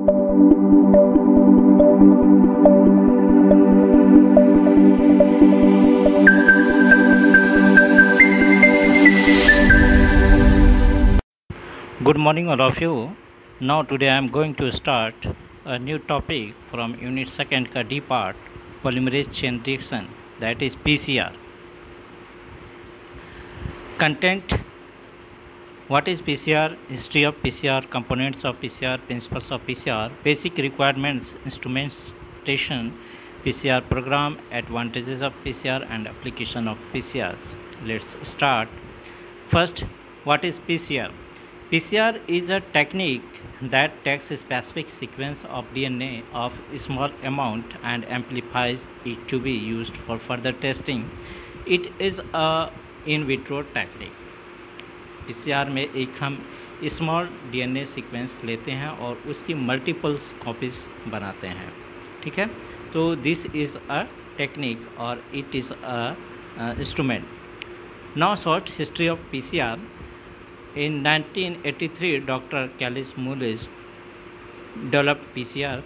Good morning, all of you. Now, today I am going to start a new topic from Unit 2nd का D part, polymerase chain reaction, that is PCR. Content: what is PCR, history of PCR, components of PCR, principles of PCR, basic requirements, instrumentation, PCR program, advantages of PCR and application of PCRs. Let's start. First, what is PCR? PCR is a technique that takes a specific sequence of DNA of a small amount and amplifies it to be used for further testing. It is a in vitro technique. PCR में एक हम small DNA sequence लेते हैं और उसकी multiples copies बनाते हैं, ठीक है। तो दिस इज़ अ टेक्निक और it is a instrument. Now short history of PCR. In 1983, Dr. Carlos Mullis developed PCR.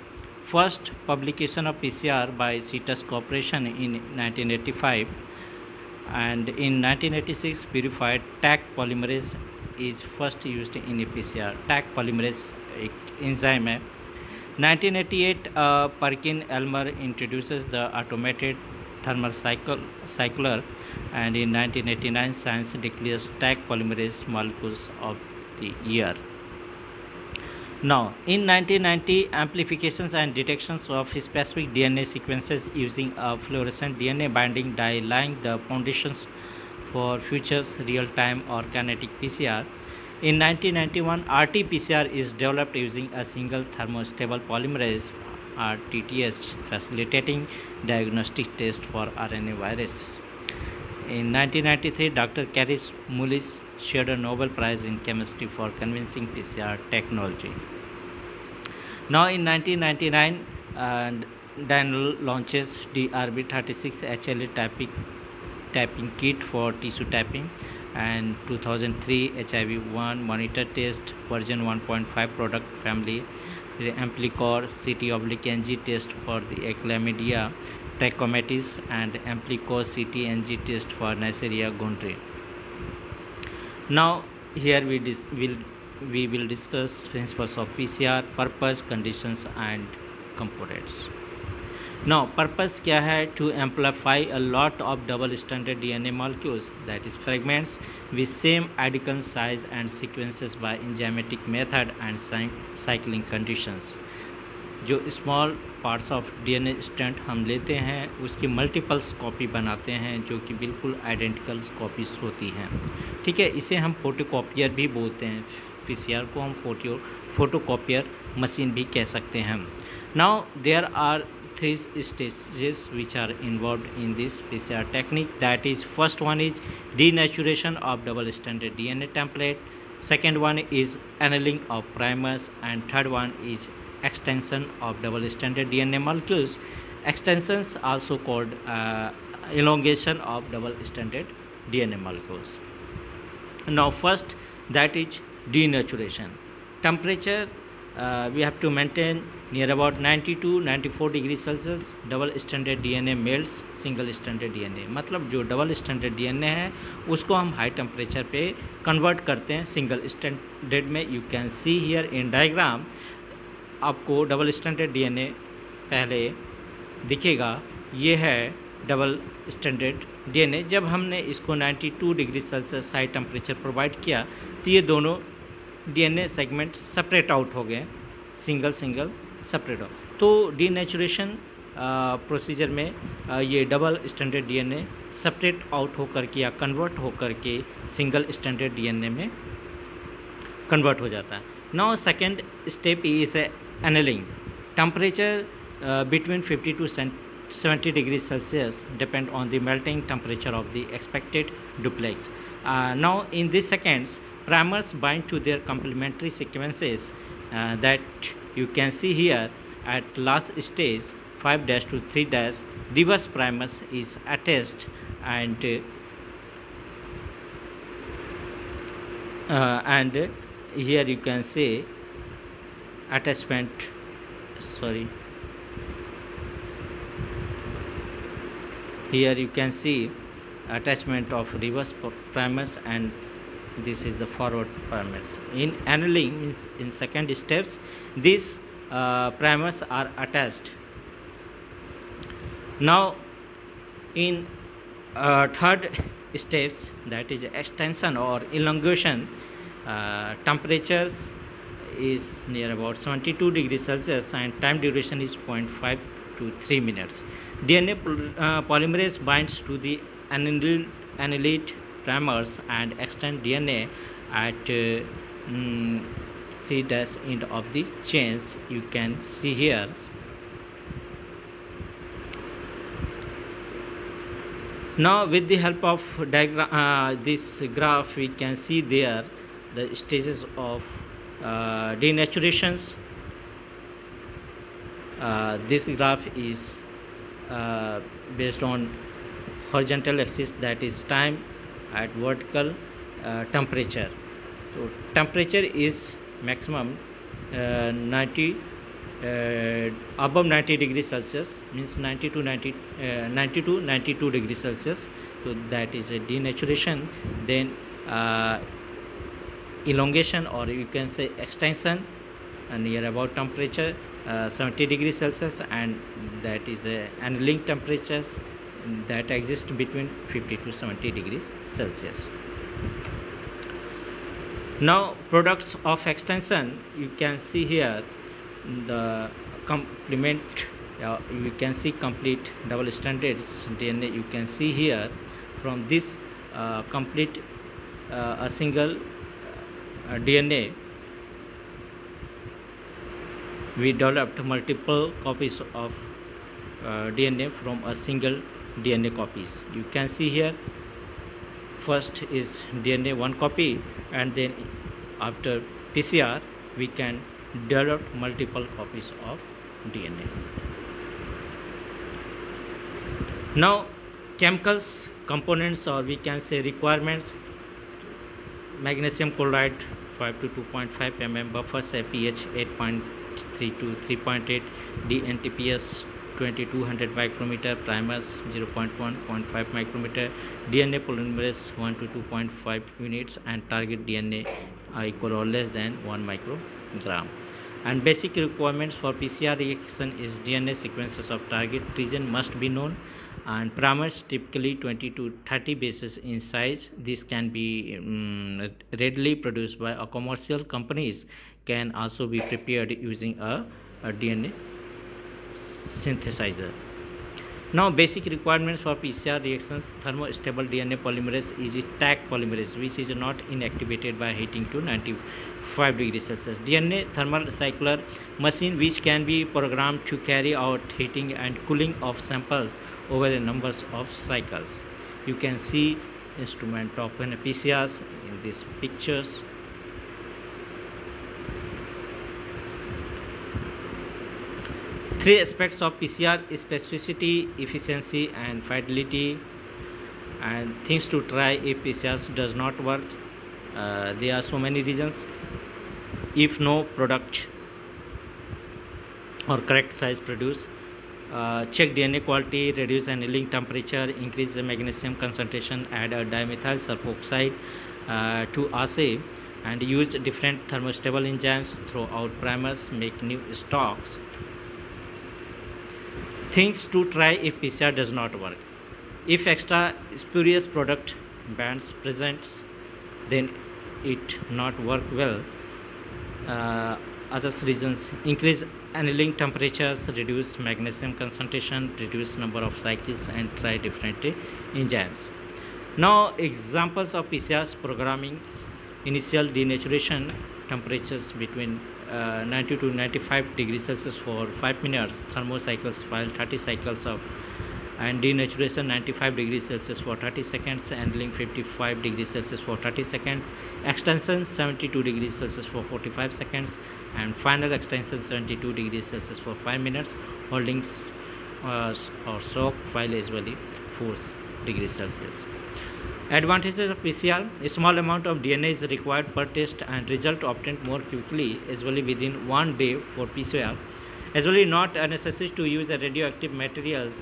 First publication of PCR by Cetus Corporation in 1985, and in 1986, purified Taq polymerase is first used in a PCR. Taq polymerase एक enzyme है। 1988, Perkin-Elmer introduces the automated thermal cycler, and in 1989 science declares Taq polymerase molecules of the year. Now, in 1990, amplifications and detections of specific DNA sequences using a fluorescent DNA binding dye laying the foundations for future real-time or kinetic PCR. In 1991, RT-PCR is developed using a single thermostable polymerase RTTH, facilitating diagnostic test for RNA virus. In 1993, Dr. Carlos Mullis shared a Nobel Prize in Chemistry for convincing PCR technology. Now, in 1999, Daniel launches the RB36 HLA typing kit for tissue typing, and 2003 HIV-1 monitor test version 1.5 product family. The Amplicor CT/NG test for the chlamydia, trachomatis, and Amplicor CT/NG test for Neisseria gonorrhoeae. Now, here we will discuss principles of PCR, purpose, conditions, and components. Now, purpose क्या है? To amplify a lot of double-stranded DNA molecules, that is fragments, with same identical size and sequences by enzymatic method and cycling conditions. जो small parts of DNA strand हम लेते हैं उसकी multiples copy बनाते हैं जो कि बिल्कुल आइडेंटिकल कॉपीज होती हैं, ठीक है। इसे हम फोटोकॉपियर भी बोलते हैं। PCR को हम फोटोकॉपियर मशीन भी कह सकते हैं। Now there are three stages which are involved in this PCR technique. That is, first one is denaturation of double-stranded DNA template. Second one is annealing of primers, and third one is extension of double-stranded DNA molecules. Extensions also called elongation of double-stranded DNA molecules. Now, first, that is denaturation. Temperature we have to maintain near about 90 to 94 degree Celsius. Double standard DNA melts single standard DNA, मतलब जो double standard DNA है उसको हम high temperature पे convert करते हैं single standard में। You can see here in diagram, आपको डबल स्टैंडर्ड DNA पहले दिखेगा, ये है डबल स्टैंडर्ड DNA। जब हमने इसको 92 degree Celsius high temperature provide किया तो ये दोनों DNA सेगमेंट सेपरेट आउट हो गए, सिंगल सेपरेट हो। तो डीनेचुरेशन प्रोसीजर में ये double standard DNA separate out होकर के या कन्वर्ट होकर के सिंगल स्टैंडर्ड DNA में कन्वर्ट हो जाता है। Now second step is annealing. Temperature between 50 to 70 degrees Celsius depend on the melting temperature of the expected duplex. Now, in these seconds, primers bind to their complementary sequences that you can see here. At last stage 5' to 3', reverse primers is attached, and here you can see attachment sorry, here you can see attachment of reverse primers, and this is the forward primers. In annealing, means in second steps, these primers are attached. Now in third steps, that is extension or elongation, temperatures is near about 72 degrees Celsius and time duration is 0.5 to 3 minutes. DNA polymerase binds to the annulate primers and extend DNA at 3' end of the chains. You can see here. Now with the help of diagram, this graph, we can see there the stages of denaturations. This graph is based on horizontal axis, that is time, at vertical temperature. So temperature is maximum 90 above 90 degrees Celsius, means 90 to 92 degrees Celsius. So that is a denaturation. Then elongation, or you can say extension, near about temperature 70 degrees Celsius, and that is annealing temperatures that exist between 50 to 70 degrees Celsius. Now products of extension, you can see here the complement, you can see complete double stranded DNA. You can see here from this complete a single DNA, we developed multiple copies of DNA from a single DNA copies. You can see here first is DNA one copy, and then after PCR we can develop multiple copies of DNA. Now chemicals, components, or we can say requirements: magnesium chloride 5 to 2.5 mm, buffers a pH 8.3 to 3.8, DNTPS 2200 micrometer, primers 0.1.5 micrometer, DNA polymerase 1 to 2.5 units, and target DNA equal or less than 1 microgram. And basic requirements for PCR reaction is DNA sequences of target region must be known, and primers typically 20 to 30 bases in size. This can be readily produced by a commercial companies, can also be prepared using a DNA synthesizer. Now basic requirements for PCR reactions: thermostable DNA polymerase is a Taq polymerase which is not inactivated by heating to 95 degrees Celsius. DNA thermal cycler machine which can be programmed to carry out heating and cooling of samples over a number of cycles. You can see instrument of PCRs in these pictures. Three aspects of PCR: specificity, efficiency, and fidelity. And things to try if PCR does not work. There are so many reasons. If no product or correct size produced, check DNA quality, reduce annealing temperature, increase the magnesium concentration, add a dimethyl sulfoxide to assay, and use different thermostable enzymes, throw out primers, make new stocks. Things to try if PCR does not work: if extra spurious product bands presents, then it not work well. Other reasons: increase annealing temperatures, reduce magnesium concentration, reduce number of cycles, and try different enzymes. Now examples of PCR's programming: initial denaturation, temperatures between 90 to 95 degrees Celsius for 5 minutes, thermocycles file 30 cycles of, and denaturation 95 degrees Celsius for 30 seconds, annealing 55 degrees Celsius for 30 seconds, extension 72 degrees Celsius for 45 seconds, and final extension 72 degrees Celsius for 5 minutes, holding or soak file as well 4 degrees Celsius. Advantages of PCR: a small amount of DNA is required per test and result obtained more quickly, as well within 1 day for PCR. As well, not necessary to use radioactive materials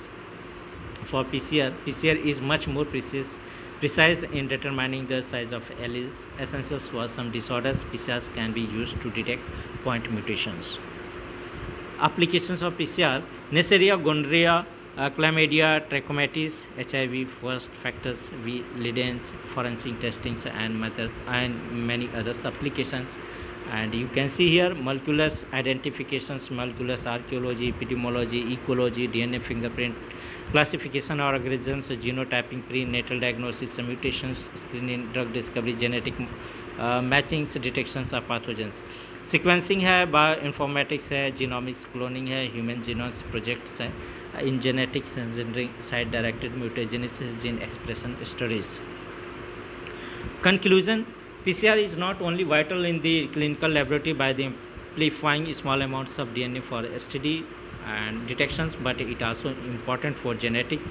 for PCR. PCR is much more precise in determining the size of alleles essential for some disorders. PCRs can be used to detect point mutations. Applications of PCR: Neisseria, gonorrhea, chlamydia, trachomatis, HIV, first factors, V. Lidens, forensic testings, and many other applications. And you can see here molecular identifications, molecular archaeology, epidemiology, ecology, DNA fingerprint, classification of organisms, genotyping, prenatal diagnosis, mutations, screening, drug discovery, genetic matchings detections of pathogens. Sequencing है, bioinformatics है, genomics, cloning है, human genomes projects हैं, in genetics engineering, site directed mutagenesis, gene expression studies. Conclusion: PCR is not only vital in the clinical laboratory by the amplifying small amounts of DNA for STD and detections, but it also important for genetics,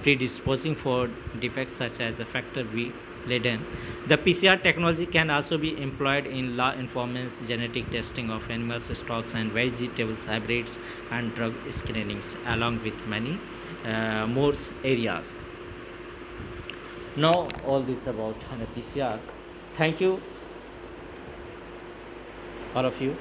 predisposing for defects such as the factor V. Leiden. The PCR technology can also be employed in law enforcement, genetic testing of animals, stocks and vegetables, hybrids, and drug screenings, along with many more areas. Now, all this about PCR. Thank you, all of you.